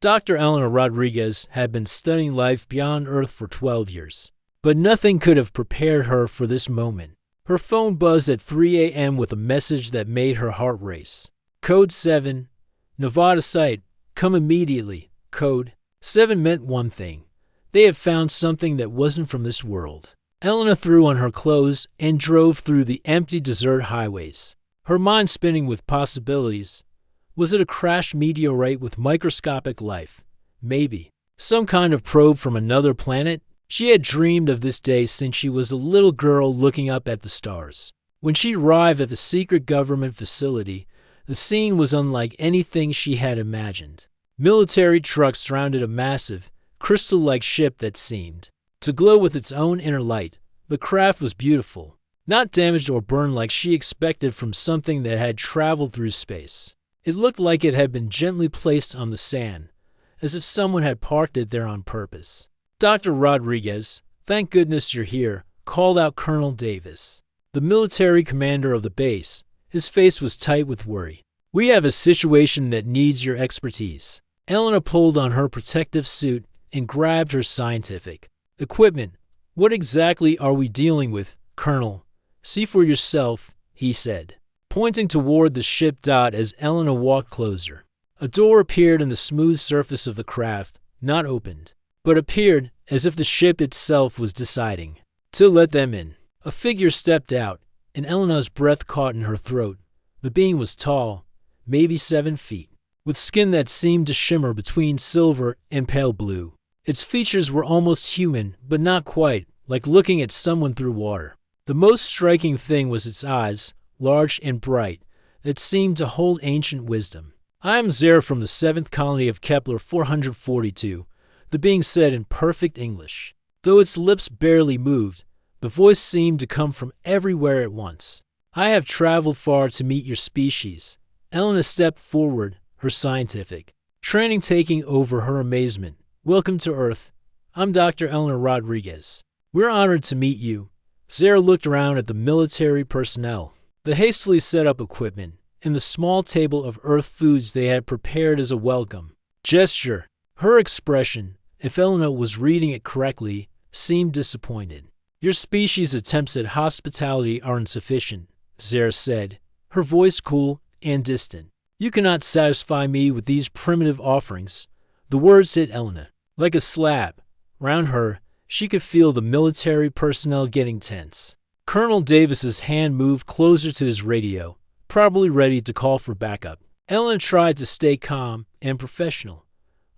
Dr. Eleanor Rodriguez had been studying life beyond Earth for 12 years, but nothing could have prepared her for this moment. Her phone buzzed at 3 a.m. with a message that made her heart race. Code 7, Nevada site, come immediately. Code 7 meant one thing. They had found something that wasn't from this world. Elena threw on her clothes and drove through the empty desert highways, her mind spinning with possibilities. Was it a crashed meteorite with microscopic life? Maybe. Some kind of probe from another planet? She had dreamed of this day since she was a little girl looking up at the stars. When she arrived at the secret government facility, the scene was unlike anything she had imagined. Military trucks surrounded a massive, crystal-like ship that seemed to glow with its own inner light. The craft was beautiful, not damaged or burned like she expected from something that had traveled through space. It looked like it had been gently placed on the sand, as if someone had parked it there on purpose. Dr. Rodriguez, thank goodness you're here, called out Colonel Davis, the military commander of the base. His face was tight with worry. We have a situation that needs your expertise. Elena pulled on her protective suit and grabbed her scientific equipment. What exactly are we dealing with, Colonel? See for yourself, he said, pointing toward the ship. As Elena walked closer, a door appeared in the smooth surface of the craft, not opened, but appeared as if the ship itself was deciding to let them in. A figure stepped out, and Elena's breath caught in her throat. The being was tall, maybe 7 feet, with skin that seemed to shimmer between silver and pale blue. Its features were almost human, but not quite, like looking at someone through water. The most striking thing was its eyes, large and bright, that seemed to hold ancient wisdom. I am Zara from the 7th colony of Kepler 442, the being said in perfect English. Though its lips barely moved, the voice seemed to come from everywhere at once. I have traveled far to meet your species. Elena stepped forward, her scientific training taking over her amazement. Welcome to Earth. I'm Dr. Eleanor Rodriguez. We're honored to meet you. Zara looked around at the military personnel, the hastily set up equipment, and the small table of Earth foods they had prepared as a welcome gesture. Her expression, if Elena was reading it correctly, seemed disappointed. Your species' attempts at hospitality are insufficient, Zara said, her voice cool and distant. You cannot satisfy me with these primitive offerings. The words hit Elena like a slap. Round her, she could feel the military personnel getting tense. Colonel Davis's hand moved closer to his radio, probably ready to call for backup. Elena tried to stay calm and professional.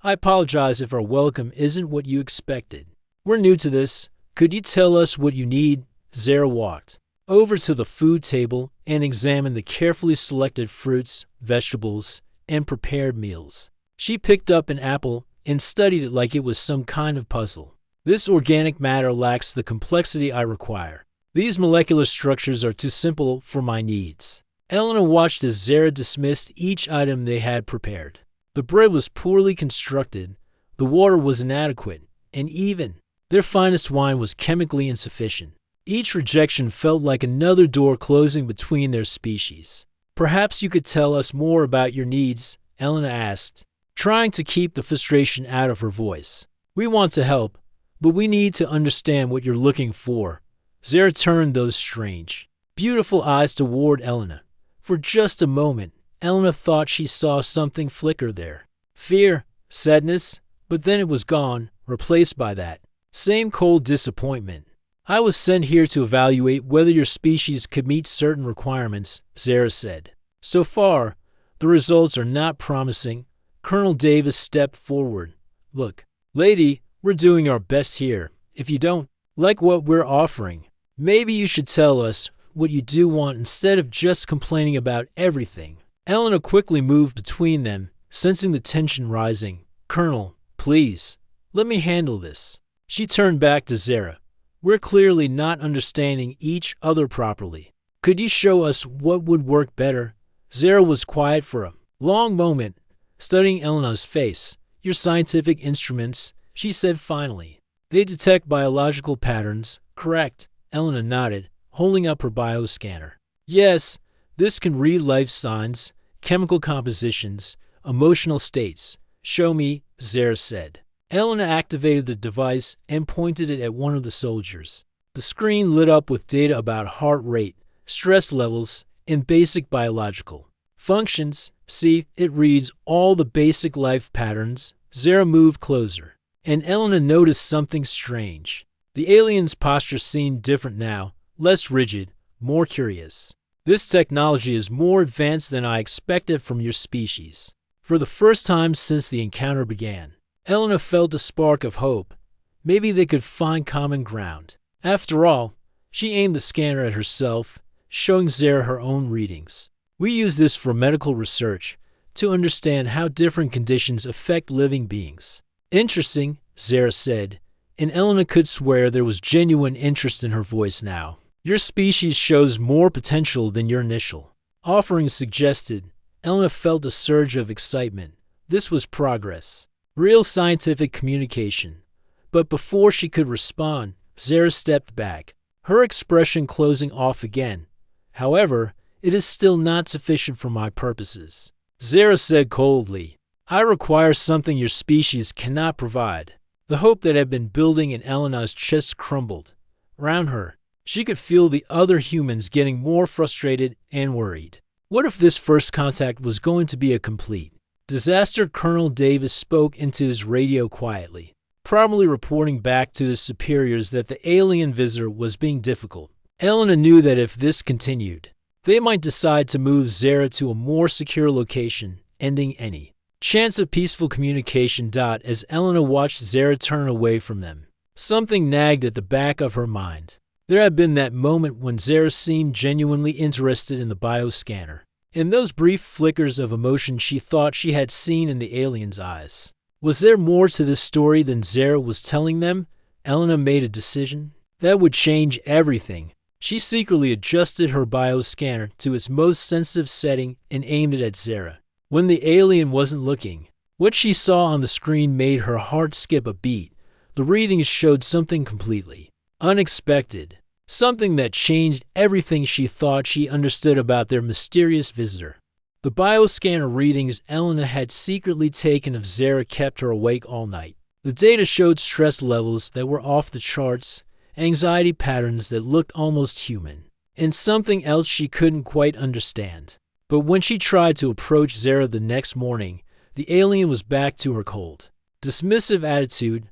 I apologize if our welcome isn't what you expected. We're new to this. Could you tell us what you need? Zara walked over to the food table and examined the carefully selected fruits, vegetables, and prepared meals. She picked up an apple and studied it like it was some kind of puzzle. This organic matter lacks the complexity I require. These molecular structures are too simple for my needs. Elena watched as Zara dismissed each item they had prepared. The bread was poorly constructed, the water was inadequate, and even their finest wine was chemically insufficient. Each rejection felt like another door closing between their species. Perhaps you could tell us more about your needs, Elena asked, trying to keep the frustration out of her voice. We want to help, but we need to understand what you're looking for. Zara turned those strange, beautiful eyes toward Elena. For just a moment, Elena thought she saw something flicker there. Fear, sadness, but then it was gone, replaced by that same cold disappointment. I was sent here to evaluate whether your species could meet certain requirements, Zara said. So far, the results are not promising. Colonel Davis stepped forward. Look, lady, we're doing our best here. If you don't like what we're offering, maybe you should tell us what you do want instead of just complaining about everything. Elena quickly moved between them, sensing the tension rising. Colonel, please, let me handle this. She turned back to Zara. We're clearly not understanding each other properly. Could you show us what would work better? Zara was quiet for a long moment, studying Elena's face. Your scientific instruments, she said finally. They detect biological patterns, correct? Elena nodded, holding up her bioscanner. Yes, this can read life signs, chemical compositions, emotional states. Show me, Zara said. Elena activated the device and pointed it at one of the soldiers. The screen lit up with data about heart rate, stress levels, and basic biological functions. See, it reads all the basic life patterns. Zara moved closer, and Elena noticed something strange. The alien's posture seemed different now, less rigid, more curious. This technology is more advanced than I expected from your species. For the first time since the encounter began, Elena felt a spark of hope. Maybe they could find common ground. After all, she aimed the scanner at herself, showing Zara her own readings. We use this for medical research to understand how different conditions affect living beings. Interesting, Zara said, and Elena could swear there was genuine interest in her voice now. Your species shows more potential than your initial offering suggested. Elena felt a surge of excitement. This was progress. Real scientific communication. But before she could respond, Zara stepped back, her expression closing off again. However, it is still not sufficient for my purposes. Zara said coldly, I require something your species cannot provide. The hope that had been building in Elena's chest crumbled. Around her, she could feel the other humans getting more frustrated and worried. What if this first contact was going to be a complete disaster? Colonel Davis spoke into his radio quietly, probably reporting back to his superiors that the alien visitor was being difficult. Elena knew that if this continued, they might decide to move Zara to a more secure location, ending any chance of peaceful communication. As Elena watched Zara turn away from them, something nagged at the back of her mind. There had been that moment when Zara seemed genuinely interested in the bioscanner. In those brief flickers of emotion she thought she had seen in the alien's eyes. Was there more to this story than Zara was telling them? Elena made a decision that would change everything. She secretly adjusted her bioscanner to its most sensitive setting and aimed it at Zara. When the alien wasn't looking, what she saw on the screen made her heart skip a beat. The readings showed something completely unexpected, something that changed everything she thought she understood about their mysterious visitor. The bioscanner readings Elena had secretly taken of Zara kept her awake all night. The data showed stress levels that were off the charts, anxiety patterns that looked almost human, and something else she couldn't quite understand. But when she tried to approach Zara the next morning, the alien was back to her cold, dismissive attitude.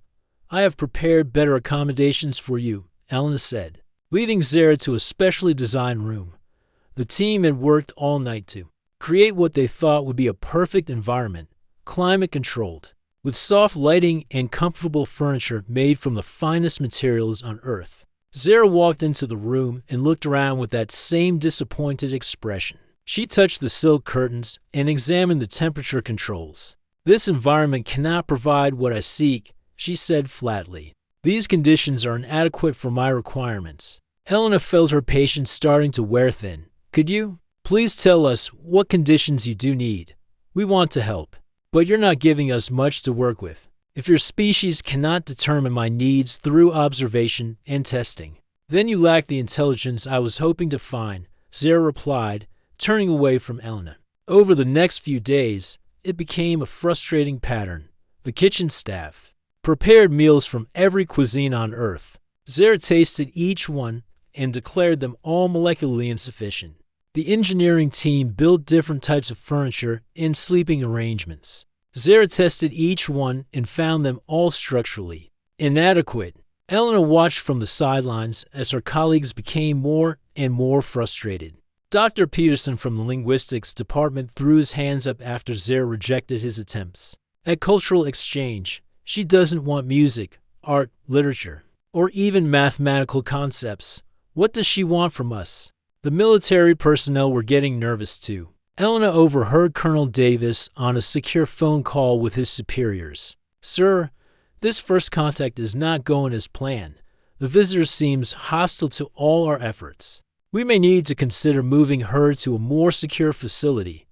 I have prepared better accommodations for you, Elena said, leading Zara to a specially designed room. The team had worked all night to create what they thought would be a perfect environment, climate-controlled, with soft lighting and comfortable furniture made from the finest materials on Earth. Zara walked into the room and looked around with that same disappointed expression. She touched the silk curtains and examined the temperature controls. This environment cannot provide what I seek, she said flatly. These conditions are inadequate for my requirements. Elena felt her patience starting to wear thin. Could you please tell us what conditions you do need? We want to help, but you're not giving us much to work with. If your species cannot determine my needs through observation and testing, then you lack the intelligence I was hoping to find, Zara replied, turning away from Elena. Over the next few days, it became a frustrating pattern. The kitchen staff prepared meals from every cuisine on Earth. Zara tasted each one and declared them all molecularly insufficient. The engineering team built different types of furniture and sleeping arrangements. Zara tested each one and found them all structurally inadequate. Elena watched from the sidelines as her colleagues became more and more frustrated. Dr. Peterson from the linguistics department threw his hands up after Zara rejected his attempts at cultural exchange. She doesn't want music, art, literature, or even mathematical concepts. What does she want from us? The military personnel were getting nervous too. Elena overheard Colonel Davis on a secure phone call with his superiors. Sir, this first contact is not going as planned. The visitor seems hostile to all our efforts. We may need to consider moving her to a more secure facility.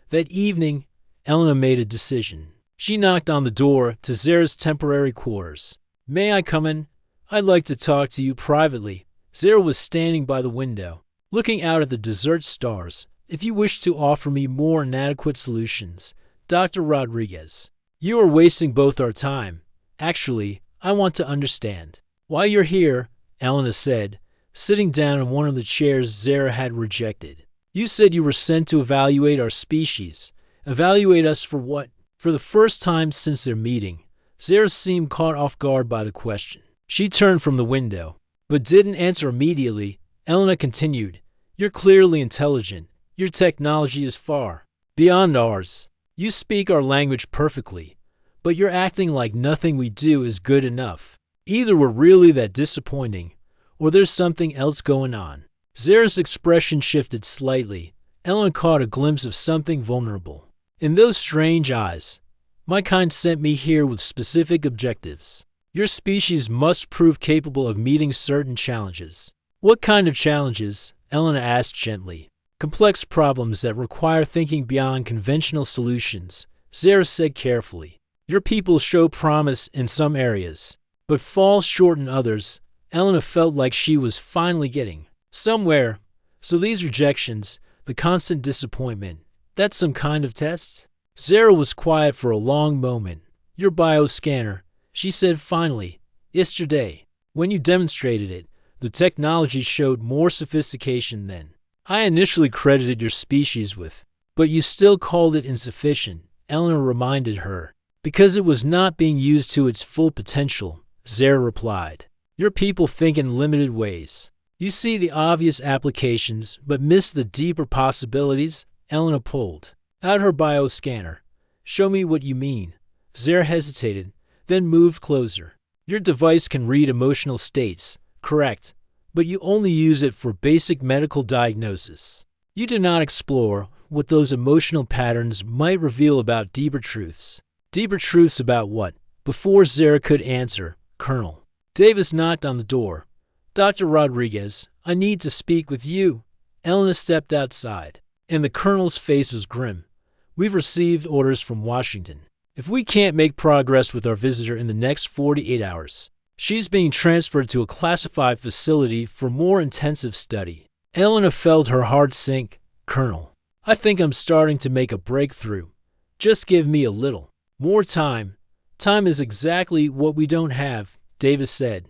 That evening, Elena made a decision. She knocked on the door to Zara's temporary quarters. May I come in? I'd like to talk to you privately. Zara was standing by the window, looking out at the desert stars. If you wish to offer me more inadequate solutions, Dr. Rodriguez, You are wasting both our time. Actually, I want to understand. Why you're here, Elena said, sitting down in one of the chairs Zara had rejected. You said you were sent to evaluate our species. Evaluate us for what? For the first time since their meeting, Zara seemed caught off guard by the question. She turned from the window, but didn't answer immediately. Elena continued, You're clearly intelligent. Your technology is far beyond ours. You speak our language perfectly, but you're acting like nothing we do is good enough. Either we're really that disappointing, or there's something else going on. Zara's expression shifted slightly. Elena caught a glimpse of something vulnerable in those strange eyes. My kind sent me here with specific objectives. Your species must prove capable of meeting certain challenges. What kind of challenges? Elena asked gently. Complex problems that require thinking beyond conventional solutions, Zara said carefully. Your people show promise in some areas, but fall short in others. Elena felt like she was finally getting somewhere. So these rejections, the constant disappointment, that's some kind of test? Zara was quiet for a long moment. Your bioscanner, she said finally. Yesterday, when you demonstrated it, the technology showed more sophistication than I initially credited your species with. But you still called it insufficient, Elena reminded her. Because it was not being used to its full potential, Zara replied. Your people think in limited ways. You see the obvious applications, but miss the deeper possibilities. Elena pulled out her bioscanner. Show me what you mean. Zara hesitated, then moved closer. Your device can read emotional states, correct, but you only use it for basic medical diagnosis. You do not explore what those emotional patterns might reveal about deeper truths. Deeper truths about what? Before Zara could answer, Colonel Davis knocked on the door. Dr. Rodriguez, I need to speak with you. Elena stepped outside, and the colonel's face was grim. We've received orders from Washington. If we can't make progress with our visitor in the next 48 hours, she's being transferred to a classified facility for more intensive study. Elena felt her heart sink. Colonel, I think I'm starting to make a breakthrough. Just give me a little more time. Time is exactly what we don't have, Davis said.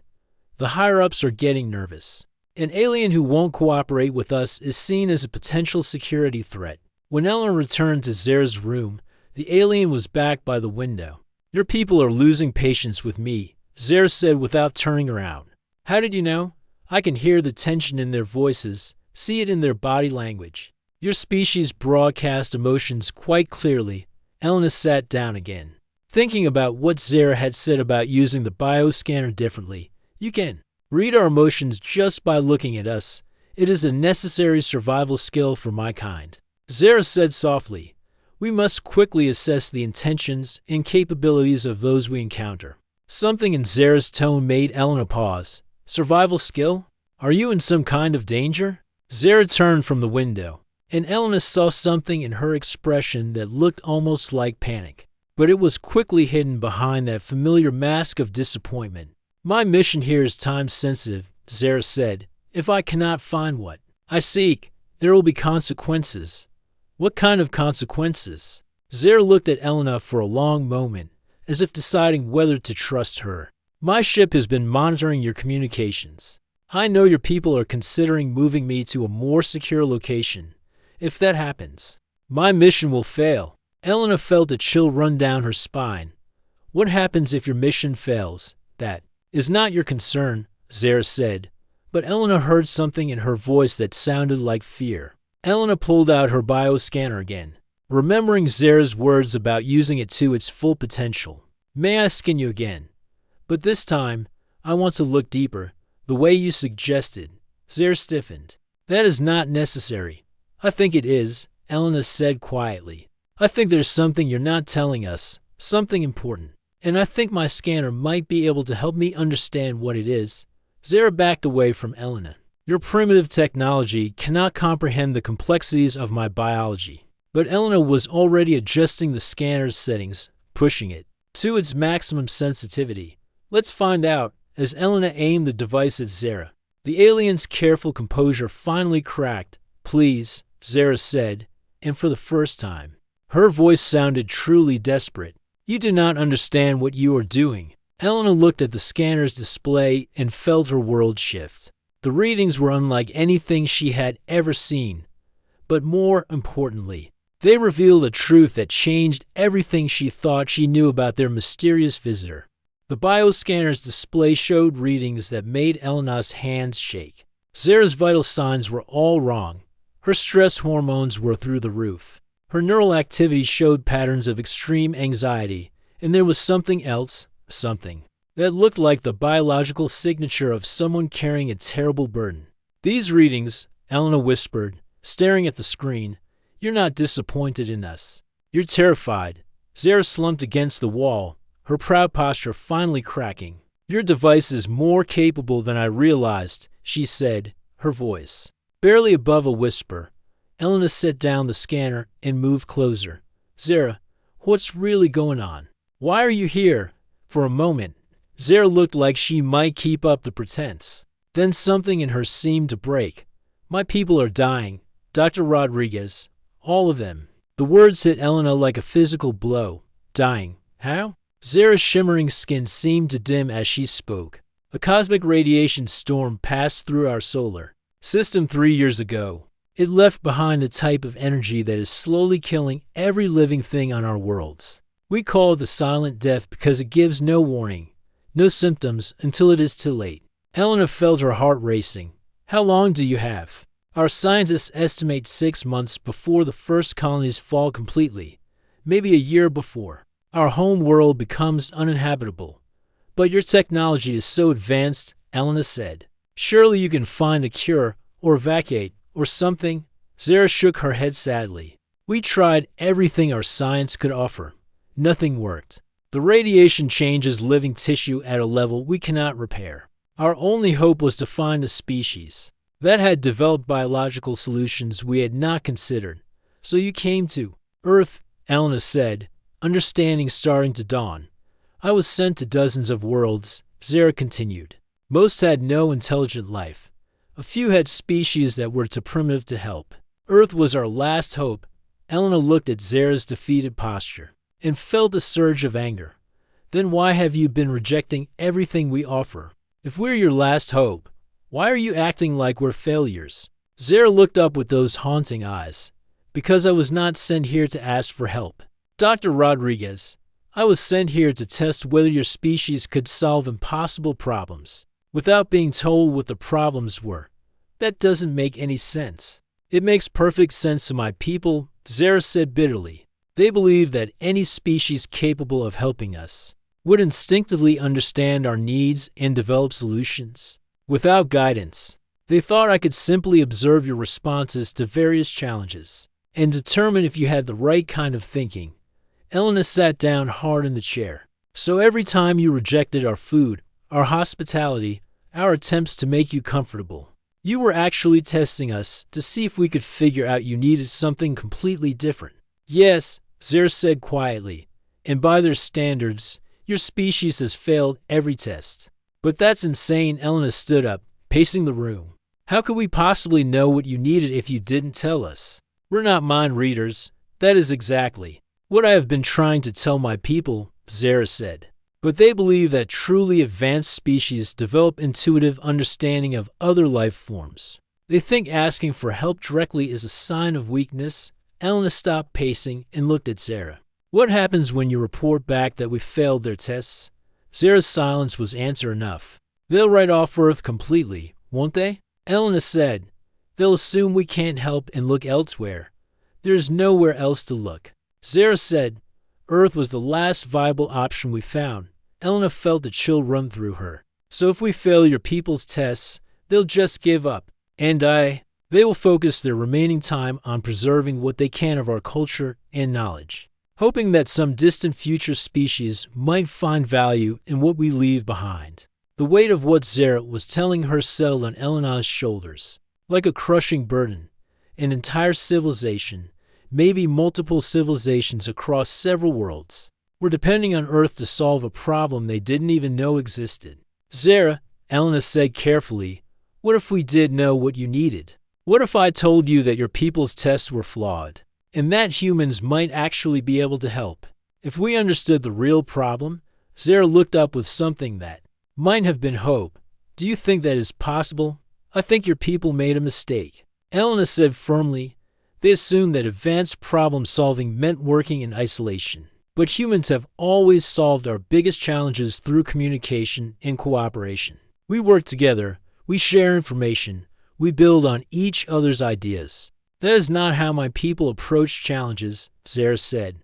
The higher-ups are getting nervous. An alien who won't cooperate with us is seen as a potential security threat. When Elena returned to Zara's room, the alien was back by the window. Your people are losing patience with me, Zara said without turning around. How did you know? I can hear the tension in their voices, see it in their body language. Your species broadcast emotions quite clearly. Elena sat down again, thinking about what Zara had said about using the bioscanner differently. You can read our emotions just by looking at us. It is a necessary survival skill for my kind. Zara said softly, we must quickly assess the intentions and capabilities of those we encounter. Something in Zara's tone made Elena pause. Survival skill? Are you in some kind of danger? Zara turned from the window, and Elena saw something in her expression that looked almost like panic. But it was quickly hidden behind that familiar mask of disappointment. My mission here is time-sensitive, Zara said. If I cannot find what I seek, there will be consequences. What kind of consequences? Zara looked at Elena for a long moment, as if deciding whether to trust her. My ship has been monitoring your communications. I know your people are considering moving me to a more secure location. If that happens, my mission will fail. Elena felt a chill run down her spine. What happens if your mission fails? That is not your concern, Zara said, but Elena heard something in her voice that sounded like fear. Elena pulled out her bioscanner again, remembering Zara's words about using it to its full potential. May I scan you again? But this time, I want to look deeper, the way you suggested. Zara stiffened. That is not necessary. I think it is, Elena said quietly. I think there's something you're not telling us, something important. And I think my scanner might be able to help me understand what it is. Zara backed away from Elena. Your primitive technology cannot comprehend the complexities of my biology. But Elena was already adjusting the scanner's settings, pushing it to its maximum sensitivity. Let's find out, as Elena aimed the device at Zara. The alien's careful composure finally cracked. Please, Zara said, and for the first time, her voice sounded truly desperate. You do not understand what you are doing. Elena looked at the scanner's display and felt her world shift. The readings were unlike anything she had ever seen. But more importantly, they revealed a truth that changed everything she thought she knew about their mysterious visitor. The bioscanner's display showed readings that made Elena's hands shake. Zara's vital signs were all wrong. Her stress hormones were through the roof. Her neural activity showed patterns of extreme anxiety, and there was something else, something that looked like the biological signature of someone carrying a terrible burden. These readings, Elena whispered, staring at the screen, you're not disappointed in us. You're terrified. Zara slumped against the wall, her proud posture finally cracking. Your device is more capable than I realized, she said, her voice barely above a whisper. Elena set down the scanner and moved closer. Zara, what's really going on? Why are you here? For a moment, Zara looked like she might keep up the pretense. Then something in her seemed to break. My people are dying. Dr. Rodriguez. All of them. The words hit Elena like a physical blow. Dying. How? Zara's shimmering skin seemed to dim as she spoke. A cosmic radiation storm passed through our solar system 3 years ago. It left behind a type of energy that is slowly killing every living thing on our worlds. We call it the silent death because it gives no warning, no symptoms until it is too late. Elena felt her heart racing. How long do you have? Our scientists estimate 6 months before the first colonies fall completely, maybe a year before. Our home world becomes uninhabitable. But your technology is so advanced, Elena said. Surely you can find a cure, or evacuate, or something. Zara shook her head sadly. We tried everything our science could offer. Nothing worked. The radiation changes living tissue at a level we cannot repair. Our only hope was to find a species that had developed biological solutions we had not considered. So you came to Earth, Elena said, understanding starting to dawn. I was sent to dozens of worlds, Zara continued. Most had no intelligent life. A few had species that were too primitive to help. Earth was our last hope. Elena looked at Zara's defeated posture and felt a surge of anger. Then why have you been rejecting everything we offer? If we're your last hope, why are you acting like we're failures? Zara looked up with those haunting eyes. Because I was not sent here to ask for help. Dr. Rodriguez, I was sent here to test whether your species could solve impossible problems without being told what the problems were. That doesn't make any sense. It makes perfect sense to my people, Zara said bitterly. They believe that any species capable of helping us would instinctively understand our needs and develop solutions. Without guidance, they thought I could simply observe your responses to various challenges and determine if you had the right kind of thinking. Elena sat down hard in the chair. So every time you rejected our food, our hospitality, our attempts to make you comfortable, you were actually testing us to see if we could figure out you needed something completely different. Yes, Zara said quietly, and by their standards, your species has failed every test. But that's insane. Elena stood up, pacing the room. How could we possibly know what you needed if you didn't tell us? We're not mind readers. That is exactly what I have been trying to tell my people, Zara said. But they believe that truly advanced species develop intuitive understanding of other life forms. They think asking for help directly is a sign of weakness. Elena stopped pacing and looked at Zara. What happens when you report back that we failed their tests? Zara's silence was answer enough. They'll write off Earth completely, won't they? Elena said. They'll assume we can't help and look elsewhere. There's nowhere else to look. Zara said. Earth was the last viable option we found. Elena felt a chill run through her. So if we fail your people's tests, they'll just give up. And they will focus their remaining time on preserving what they can of our culture and knowledge, hoping that some distant future species might find value in what we leave behind. The weight of what Zara was telling her settled on Elena's shoulders, like a crushing burden. An entire civilization, maybe multiple civilizations across several worlds, were depending on Earth to solve a problem they didn't even know existed. Zara, Elena said carefully, what if we did know what you needed? What if I told you that your people's tests were flawed, and that humans might actually be able to help? If we understood the real problem, Zara looked up with something that might have been hope. Do you think that is possible? I think your people made a mistake. Elena said firmly. They assumed that advanced problem-solving meant working in isolation. But humans have always solved our biggest challenges through communication and cooperation. We work together, we share information, we build on each other's ideas. That is not how my people approach challenges, Zara said.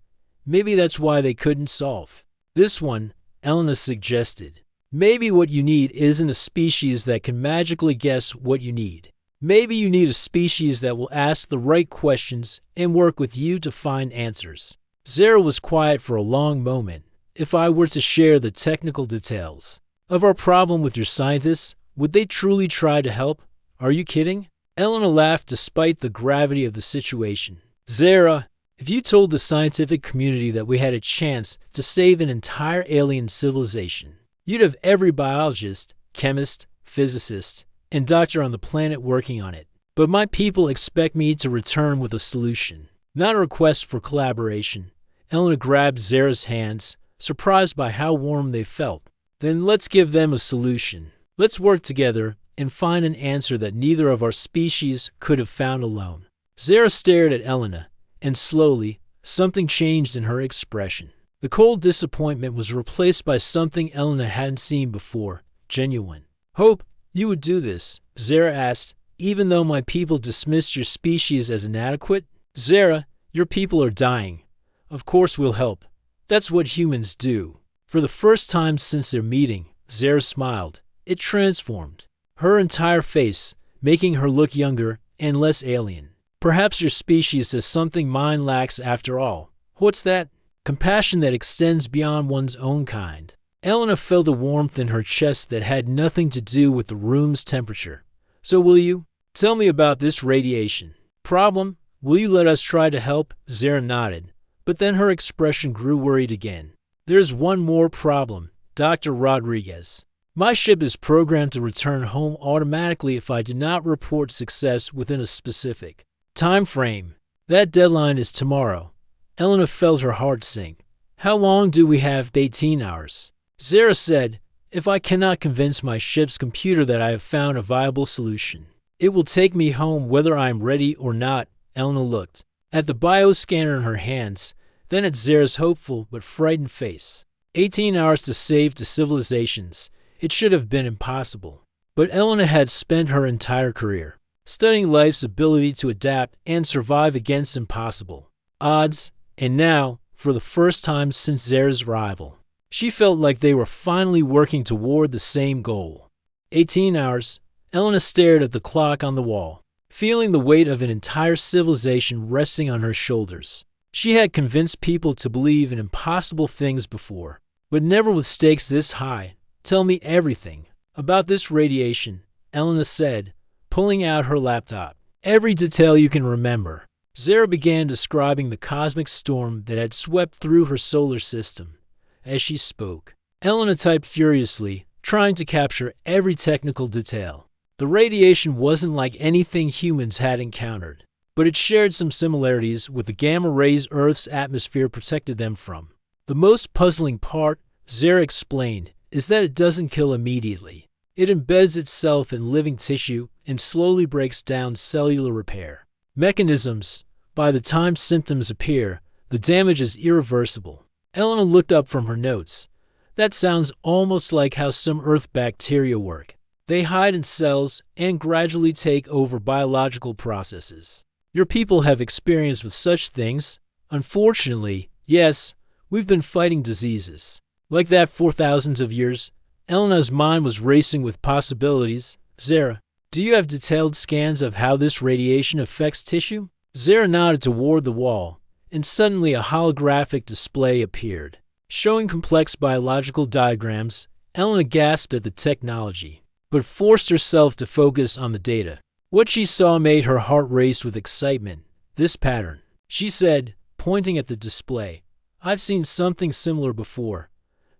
Maybe that's why they couldn't solve this one, Elena suggested. Maybe what you need isn't a species that can magically guess what you need. Maybe you need a species that will ask the right questions and work with you to find answers. Zara was quiet for a long moment. If I were to share the technical details of our problem with your scientists, would they truly try to help? Are you kidding? Elena laughed despite the gravity of the situation. Zara, if you told the scientific community that we had a chance to save an entire alien civilization, you'd have every biologist, chemist, physicist, and doctor on the planet working on it. But my people expect me to return with a solution, not a request for collaboration. Elena grabbed Zara's hands, surprised by how warm they felt. Then let's give them a solution. Let's work together and find an answer that neither of our species could have found alone. Zara stared at Elena, and slowly, something changed in her expression. The cold disappointment was replaced by something Elena hadn't seen before, genuine. Hope you would do this, Zara asked, even though my people dismissed your species as inadequate? Zara, your people are dying. Of course we'll help. That's what humans do. For the first time since their meeting, Zara smiled. It transformed her entire face, making her look younger and less alien. Perhaps your species has something mine lacks after all. What's that? Compassion that extends beyond one's own kind. Elena felt a warmth in her chest that had nothing to do with the room's temperature. So will you? Tell me about this radiation problem. Will you let us try to help? Zara nodded, but then her expression grew worried again. There's one more problem, Dr. Rodriguez. My ship is programmed to return home automatically if I do not report success within a specific time frame. That deadline is tomorrow. Elena felt her heart sink. How long do we have? 18 hours. Zara said, if I cannot convince my ship's computer that I have found a viable solution, it will take me home whether I am ready or not. Elena looked at the bioscanner in her hands, then at Zara's hopeful but frightened face. 18 hours to save the civilizations. It should have been impossible. But Elena had spent her entire career studying life's ability to adapt and survive against impossible odds, and now, for the first time since Zara's arrival, she felt like they were finally working toward the same goal. 18 hours. Elena stared at the clock on the wall, feeling the weight of an entire civilization resting on her shoulders. She had convinced people to believe in impossible things before, but never with stakes this high. Tell me everything about this radiation, Elena said, pulling out her laptop. Every detail you can remember. Zara began describing the cosmic storm that had swept through her solar system. As she spoke, Elena typed furiously, trying to capture every technical detail. The radiation wasn't like anything humans had encountered, but it shared some similarities with the gamma rays Earth's atmosphere protected them from. The most puzzling part, Zara explained, is that it doesn't kill immediately. It embeds itself in living tissue and slowly breaks down cellular repair mechanisms. By the time symptoms appear, the damage is irreversible. Elena looked up from her notes. That sounds almost like how some Earth bacteria work. They hide in cells and gradually take over biological processes. Your people have experience with such things. Unfortunately, yes, we've been fighting diseases like that for thousands of years. Elena's mind was racing with possibilities. Zara, do you have detailed scans of how this radiation affects tissue? Zara nodded toward the wall, and suddenly a holographic display appeared, showing complex biological diagrams. Elena gasped at the technology, but forced herself to focus on the data. What she saw made her heart race with excitement. This pattern, she said, pointing at the display. I've seen something similar before.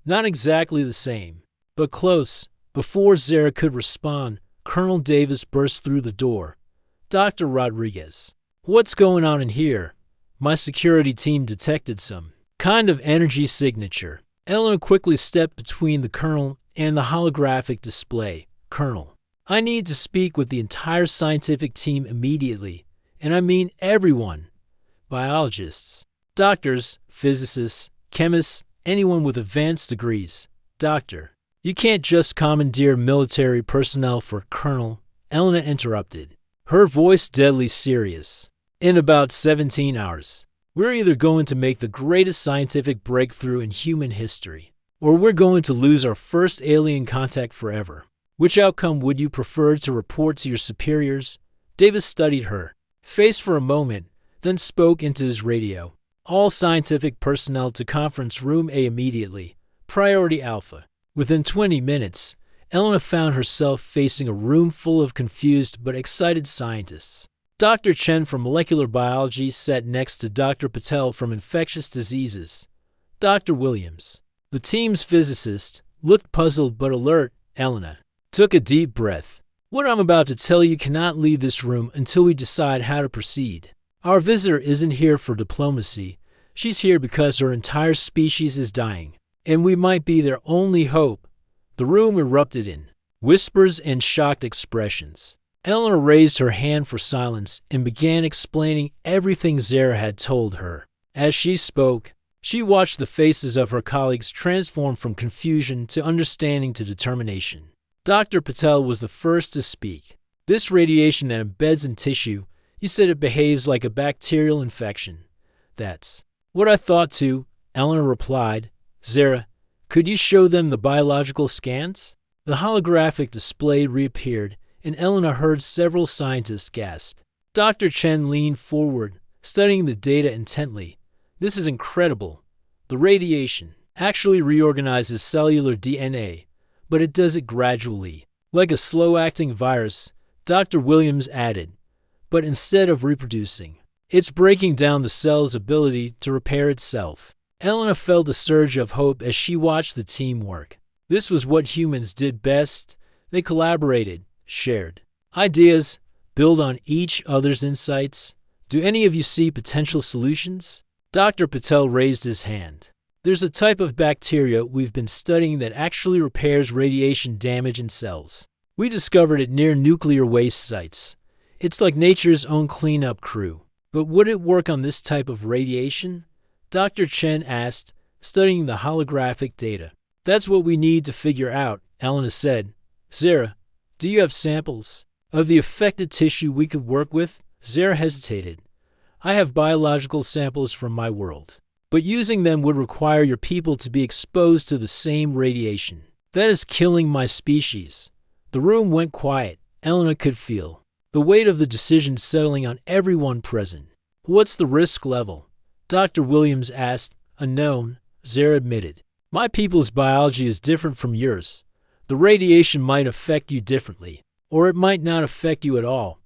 Not exactly the same, but close. Before Zara could respond, Colonel Davis burst through the door. Dr. Rodriguez, what's going on in here? My security team detected some kind of energy signature. Elena quickly stepped between the Colonel and the holographic display. Colonel, I need to speak with the entire scientific team immediately, and I mean everyone. Biologists, doctors, physicists, chemists, anyone with advanced degrees. Doctor, you can't just commandeer military personnel for Colonel, Elena interrupted, her voice deadly serious. In about 17 hours, we're either going to make the greatest scientific breakthrough in human history, or we're going to lose our first alien contact forever. Which outcome would you prefer to report to your superiors? Davis studied her face for a moment, then spoke into his radio. All scientific personnel to conference room A immediately. Priority Alpha. Within 20 minutes, Elena found herself facing a room full of confused but excited scientists. Dr. Chen from molecular biology sat next to Dr. Patel from infectious diseases. Dr. Williams, the team's physicist, looked puzzled but alert. Elena took a deep breath. What I'm about to tell you cannot leave this room until we decide how to proceed. Our visitor isn't here for diplomacy. She's here because her entire species is dying, and we might be their only hope. The room erupted in whispers and shocked expressions. Eleanor raised her hand for silence and began explaining everything Zara had told her. As she spoke, she watched the faces of her colleagues transform from confusion to understanding to determination. Dr. Patel was the first to speak. This radiation that embeds in tissue, you said it behaves like a bacterial infection. That's what I thought too, Eleanor replied. Zara, could you show them the biological scans? The holographic display reappeared, and Elena heard several scientists gasp. Dr. Chen leaned forward, studying the data intently. This is incredible. The radiation actually reorganizes cellular DNA, but it does it gradually, like a slow-acting virus, Dr. Williams added. But instead of reproducing, it's breaking down the cell's ability to repair itself. Elena felt a surge of hope as she watched the team work. This was what humans did best. They collaborated, shared ideas, build on each other's insights. Do any of you see potential solutions? Dr. Patel raised his hand. There's a type of bacteria we've been studying that actually repairs radiation damage in cells. We discovered it near nuclear waste sites. It's like nature's own cleanup crew. But would it work on this type of radiation? Dr. Chen asked, studying the holographic data. That's what we need to figure out, Elena said. Zara, do you have samples of the affected tissue we could work with? Zara hesitated. I have biological samples from my world, but using them would require your people to be exposed to the same radiation. That is killing my species. The room went quiet. Elena could feel the weight of the decision settling on everyone present. What's the risk level? Dr. Williams asked. Unknown, Zara admitted. My people's biology is different from yours. The radiation might affect you differently, or it might not affect you at all.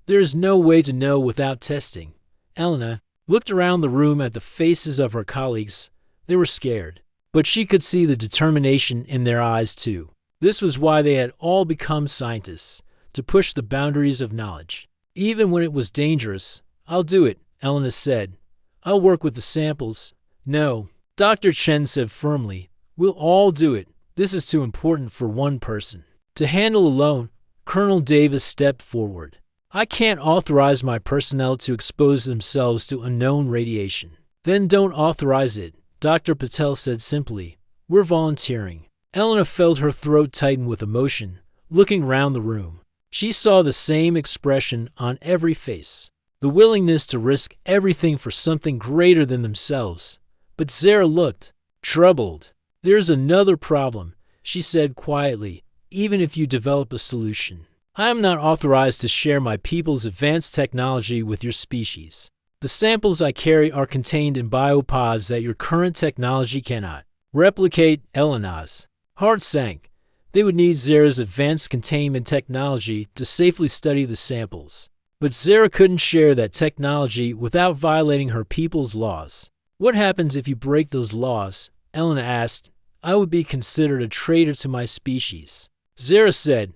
There is no way to know without testing. Elena looked around the room at the faces of her colleagues. They were scared, but she could see the determination in their eyes too. This was why they had all become scientists, to push the boundaries of knowledge. Even when it was dangerous. I'll do it, Elena said. I'll work with the samples. No, Dr. Chen said firmly. We'll all do it. This is too important for one person to handle alone. Colonel Davis stepped forward. I can't authorize my personnel to expose themselves to unknown radiation. Then don't authorize it, Dr. Patel said simply. We're volunteering. Elena felt her throat tighten with emotion, looking around the room. She saw the same expression on every face, the willingness to risk everything for something greater than themselves. But Zara looked troubled. There's another problem, she said quietly, even if you develop a solution. I am not authorized to share my people's advanced technology with your species. The samples I carry are contained in biopods that your current technology cannot replicate. Elena's heart sank. They would need Zara's advanced containment technology to safely study the samples. But Zara couldn't share that technology without violating her people's laws. What happens if you break those laws? Elena asked. I would be considered a traitor to my species. Zara said,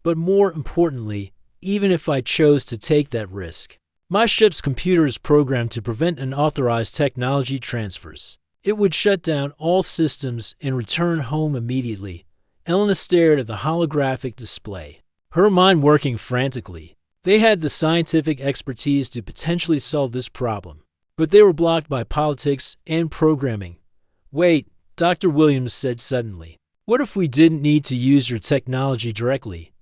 but more importantly, even if I chose to take that risk, my ship's computer is programmed to prevent unauthorized technology transfers. It would shut down all systems and return home immediately. Elena stared at the holographic display, her mind working frantically. They had the scientific expertise to potentially solve this problem, but they were blocked by politics and programming. Wait, Dr. Williams said suddenly. What if we didn't need to use your technology directly?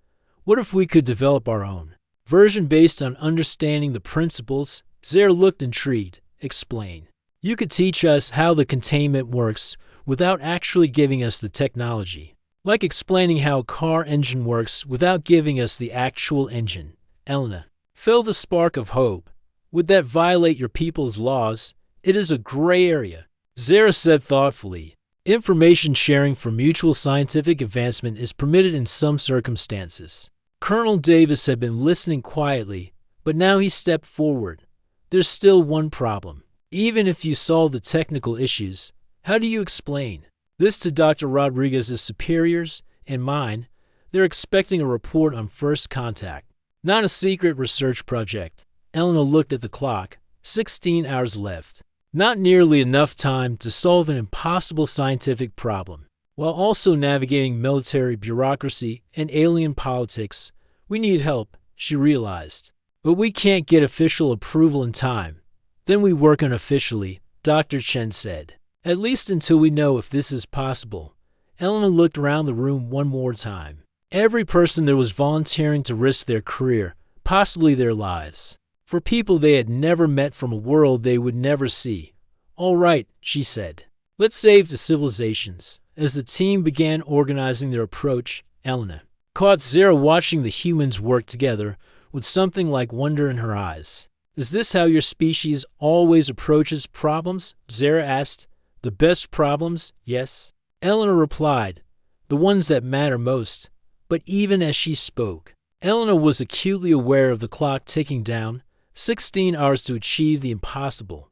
What if we could develop our own version based on understanding the principles? Zara looked intrigued. Explain. You could teach us how the containment works without actually giving us the technology. Like explaining how a car engine works without giving us the actual engine. Elena felt a spark of hope. Would that violate your people's laws? It is a gray area. Zara said thoughtfully. Information sharing for mutual scientific advancement is permitted in some circumstances. Colonel Davis had been listening quietly, but now he stepped forward. There's still one problem. Even if you solve the technical issues, how do you explain this to Dr. Rodriguez's superiors and mine? They're expecting a report on first contact, not a secret research project. Elena looked at the clock. 16 hours left. Not nearly enough time to solve an impossible scientific problem. While also navigating military bureaucracy and alien politics, we need help, she realized. But we can't get official approval in time. Then we work unofficially, Dr. Chen said. At least until we know if this is possible. Elena looked around the room one more time. Every person there was volunteering to risk their career, possibly their lives, for people they had never met from a world they would never see. All right, she said. Let's save the civilizations. As the team began organizing their approach, Elena caught Zara watching the humans work together with something like wonder in her eyes. Is this how your species always approaches problems? Zara asked. The best problems, yes. Elena replied, the ones that matter most. But even as she spoke, Elena was acutely aware of the clock ticking down, 16 hours to achieve the impossible.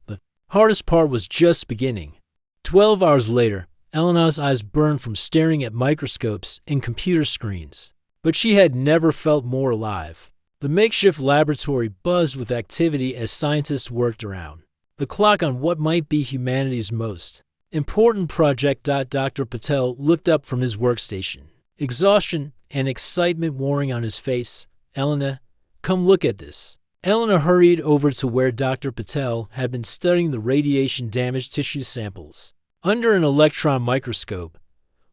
The hardest part was just beginning. 12 hours later, Elena's eyes burned from staring at microscopes and computer screens. But she had never felt more alive. The makeshift laboratory buzzed with activity as scientists worked around the clock on what might be humanity's most important project. Dr. Patel looked up from his workstation, exhaustion and excitement warring on his face. Elena, come look at this. Elena hurried over to where Dr. Patel had been studying the radiation-damaged tissue samples. Under an electron microscope,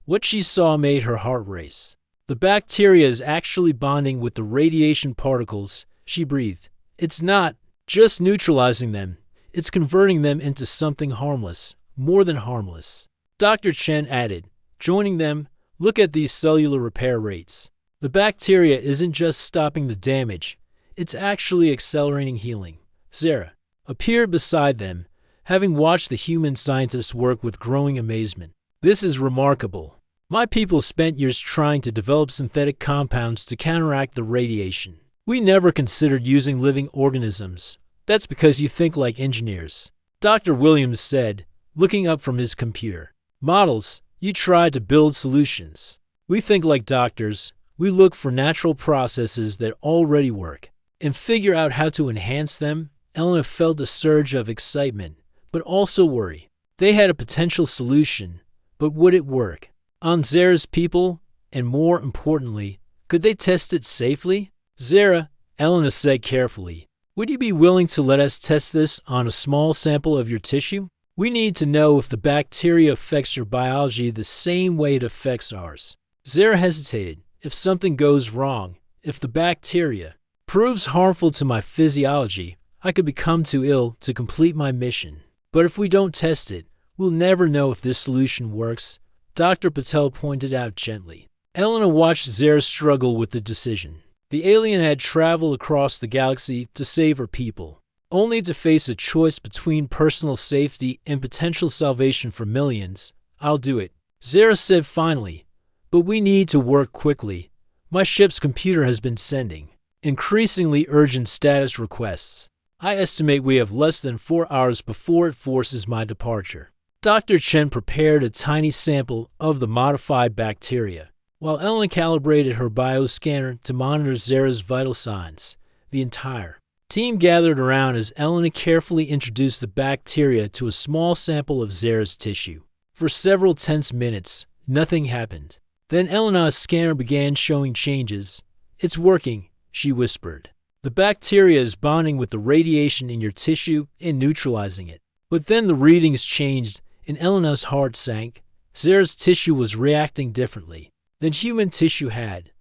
what she saw made her heart race. The bacteria is actually bonding with the radiation particles, she breathed. It's not just neutralizing them, it's converting them into something harmless, more than harmless. Dr. Chen added, joining them, look at these cellular repair rates. The bacteria isn't just stopping the damage, it's actually accelerating healing. Zara appeared beside them, having watched the human scientists work with growing amazement. This is remarkable. My people spent years trying to develop synthetic compounds to counteract the radiation. We never considered using living organisms. That's because you think like engineers. Dr. Williams said, looking up from his computer. Models, you try to build solutions. We think like doctors. We look for natural processes that already work and figure out how to enhance them. Elena felt a surge of excitement, but also worry. They had a potential solution, but would it work? On Zara's people, and more importantly, could they test it safely? Zara, Elena said carefully, would you be willing to let us test this on a small sample of your tissue? We need to know if the bacteria affects your biology the same way it affects ours. Zara hesitated. If something goes wrong, if the bacteria proves harmful to my physiology, I could become too ill to complete my mission. But if we don't test it, we'll never know if this solution works. Dr. Patel pointed out gently. Elena watched Zara struggle with the decision. The alien had traveled across the galaxy to save her people, only to face a choice between personal safety and potential salvation for millions. I'll do it, Zara said finally. But we need to work quickly. My ship's computer has been sending increasingly urgent status requests. I estimate we have less than 4 hours before it forces my departure. Dr. Chen prepared a tiny sample of the modified bacteria, while Elena calibrated her bioscanner to monitor Zara's vital signs. The entire Team gathered around as Elena carefully introduced the bacteria to a small sample of Zara's tissue. For several tense minutes, nothing happened. Then Elena's scanner began showing changes. "It's working," she whispered. "The bacteria is bonding with the radiation in your tissue and neutralizing it." But then the readings changed and Elena's heart sank. Zara's tissue was reacting differently than human tissue had.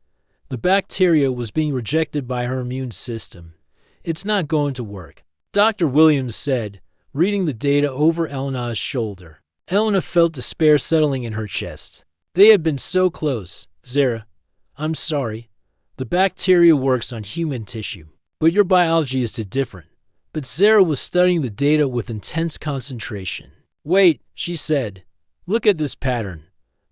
The bacteria was being rejected by her immune system. "It's not going to work," Dr. Williams said, reading the data over Elena's shoulder. Elena felt despair settling in her chest. They had been so close. "Zara, I'm sorry. The bacteria works on human tissue, but your biology is different." But Zara was studying the data with intense concentration. "Wait," she said. "Look at this pattern.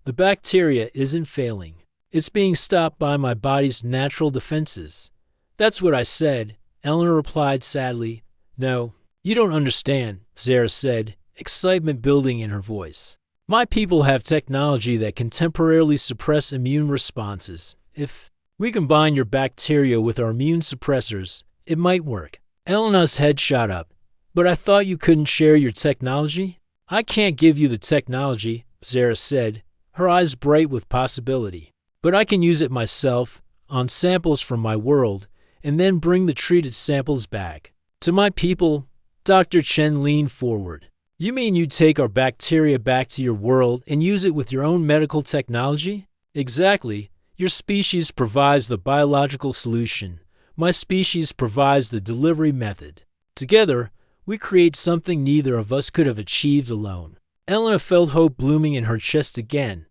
The bacteria isn't failing. It's being stopped by my body's natural defenses." "That's what I said," Eleanor replied sadly. "No, you don't understand," Zara said, excitement building in her voice. "My people have technology that can temporarily suppress immune responses. If we combine your bacteria with our immune suppressors, it might work." Elena's head shot up. "But I thought you couldn't share your technology?" "I can't give you the technology," Zara said, her eyes bright with possibility. "But I can use it myself, on samples from my world, and then bring the treated samples back to my people." Dr. Chen leaned forward. "You mean you take our bacteria back to your world and use it with your own medical technology?" "Exactly. Your species provides the biological solution. My species provides the delivery method. Together, we create something neither of us could have achieved alone." Elena felt hope blooming in her chest again.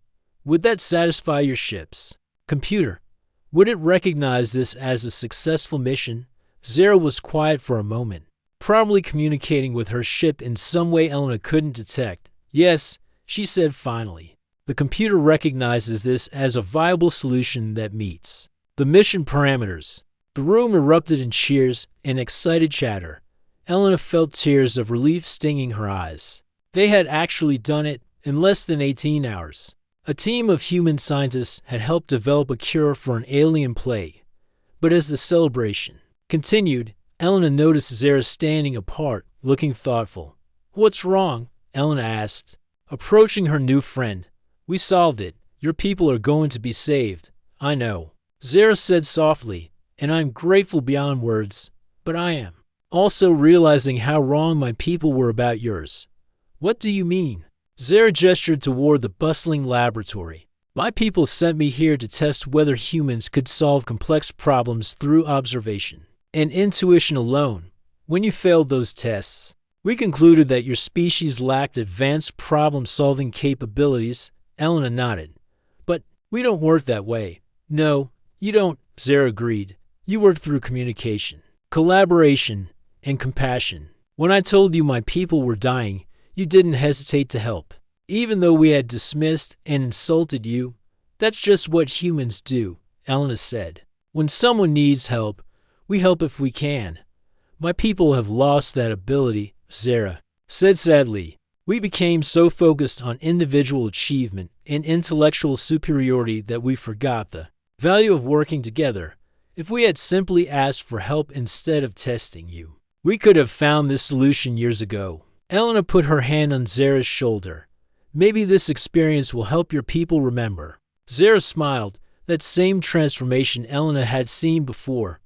"Would that satisfy your ships computer? Would it recognize this as a successful mission?" Zara was quiet for a moment, probably communicating with her ship in some way Elena couldn't detect. "Yes," she said finally. "The computer recognizes this as a viable solution that meets the mission parameters." The room erupted in cheers and excited chatter. Elena felt tears of relief stinging her eyes. They had actually done it in less than 18 hours. A team of human scientists had helped develop a cure for an alien plague. But as the celebration continued, Elena noticed Zara standing apart, looking thoughtful. "What's wrong?" Elena asked, approaching her new friend. "We solved it. Your people are going to be saved." "I know," Zara said softly, "and I'm grateful beyond words. But I am also realizing how wrong my people were about yours." "What do you mean?" Zara gestured toward the bustling laboratory. "My people sent me here to test whether humans could solve complex problems through observation and intuition alone. When you failed those tests, we concluded that your species lacked advanced problem-solving capabilities." Elena nodded. "But we don't work that way." "No, you don't," Zara agreed. "You work through communication, collaboration, and compassion. When I told you my people were dying, you didn't hesitate to help. Even though we had dismissed and insulted you, that's just what humans do," Elena said. "When someone needs help, we help if we can. My people have lost that ability," Zara said sadly. "We became so focused on individual achievement and intellectual superiority that we forgot the value of working together. If we had simply asked for help instead of testing you, we could have found this solution years ago." Elena put her hand on Zara's shoulder. "Maybe this experience will help your people remember." Zara smiled, that same transformation Elena had seen before.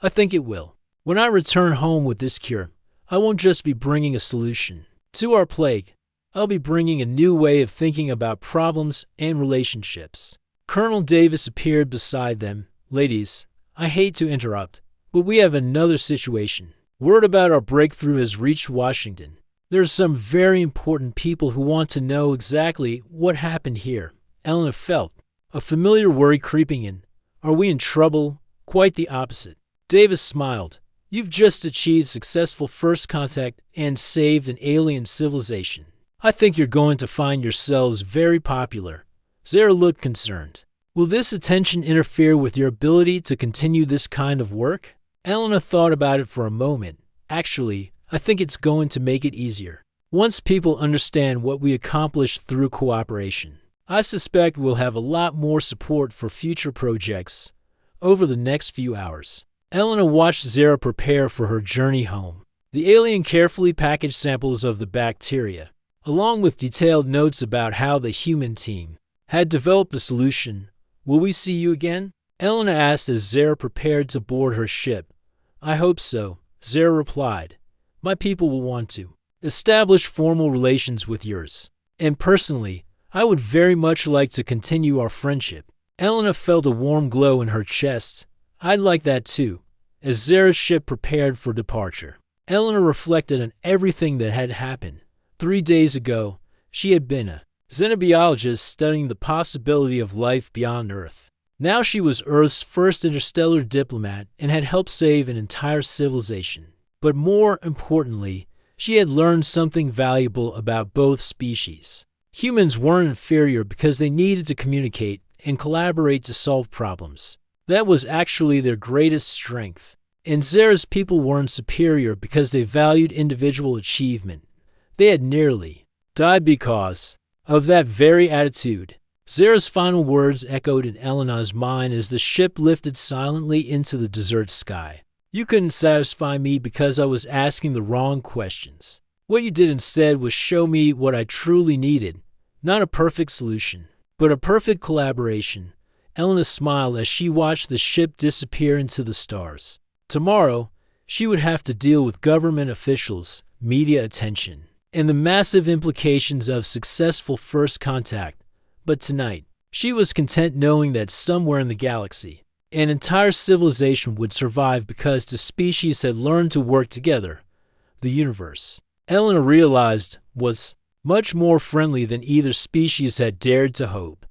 "I think it will. When I return home with this cure, I won't just be bringing a solution to our plague. I'll be bringing a new way of thinking about problems and relationships." Colonel Davis appeared beside them. "Ladies, I hate to interrupt, but we have another situation. Word about our breakthrough has reached Washington. There are some very important people who want to know exactly what happened here." Elena felt a familiar worry creeping in. "Are we in trouble?" "Quite the opposite." Davis smiled. "You've just achieved successful first contact and saved an alien civilization. I think you're going to find yourselves very popular." Zara looked concerned. "Will this attention interfere with your ability to continue this kind of work?" Elena thought about it for a moment. "Actually, I think it's going to make it easier. Once people understand what we accomplished through cooperation, I suspect we'll have a lot more support for future projects over the next few hours." Elena watched Zara prepare for her journey home. The alien carefully packaged samples of the bacteria, along with detailed notes about how the human team had developed a solution. "Will we see you again?" Elena asked as Zara prepared to board her ship. "I hope so," Zara replied. "My people will want to establish formal relations with yours. And personally, I would very much like to continue our friendship." Elena felt a warm glow in her chest. "I'd like that too." As Zara's ship prepared for departure, Elena reflected on everything that had happened. 3 days ago, she had been a xenobiologist studying the possibility of life beyond Earth. Now she was Earth's first interstellar diplomat and had helped save an entire civilization. But more importantly, she had learned something valuable about both species. Humans weren't inferior because they needed to communicate and collaborate to solve problems. That was actually their greatest strength. And Zara's people weren't superior because they valued individual achievement. They had nearly died because of that very attitude. Zara's final words echoed in Elena's mind as the ship lifted silently into the desert sky. "You couldn't satisfy me because I was asking the wrong questions. What you did instead was show me what I truly needed, not a perfect solution, but a perfect collaboration." Elena smiled as she watched the ship disappear into the stars. Tomorrow, she would have to deal with government officials, media attention, and the massive implications of successful first contact. But tonight, she was content knowing that somewhere in the galaxy, an entire civilization would survive because the species had learned to work together. The universe, Elena realized, was much more friendly than either species had dared to hope.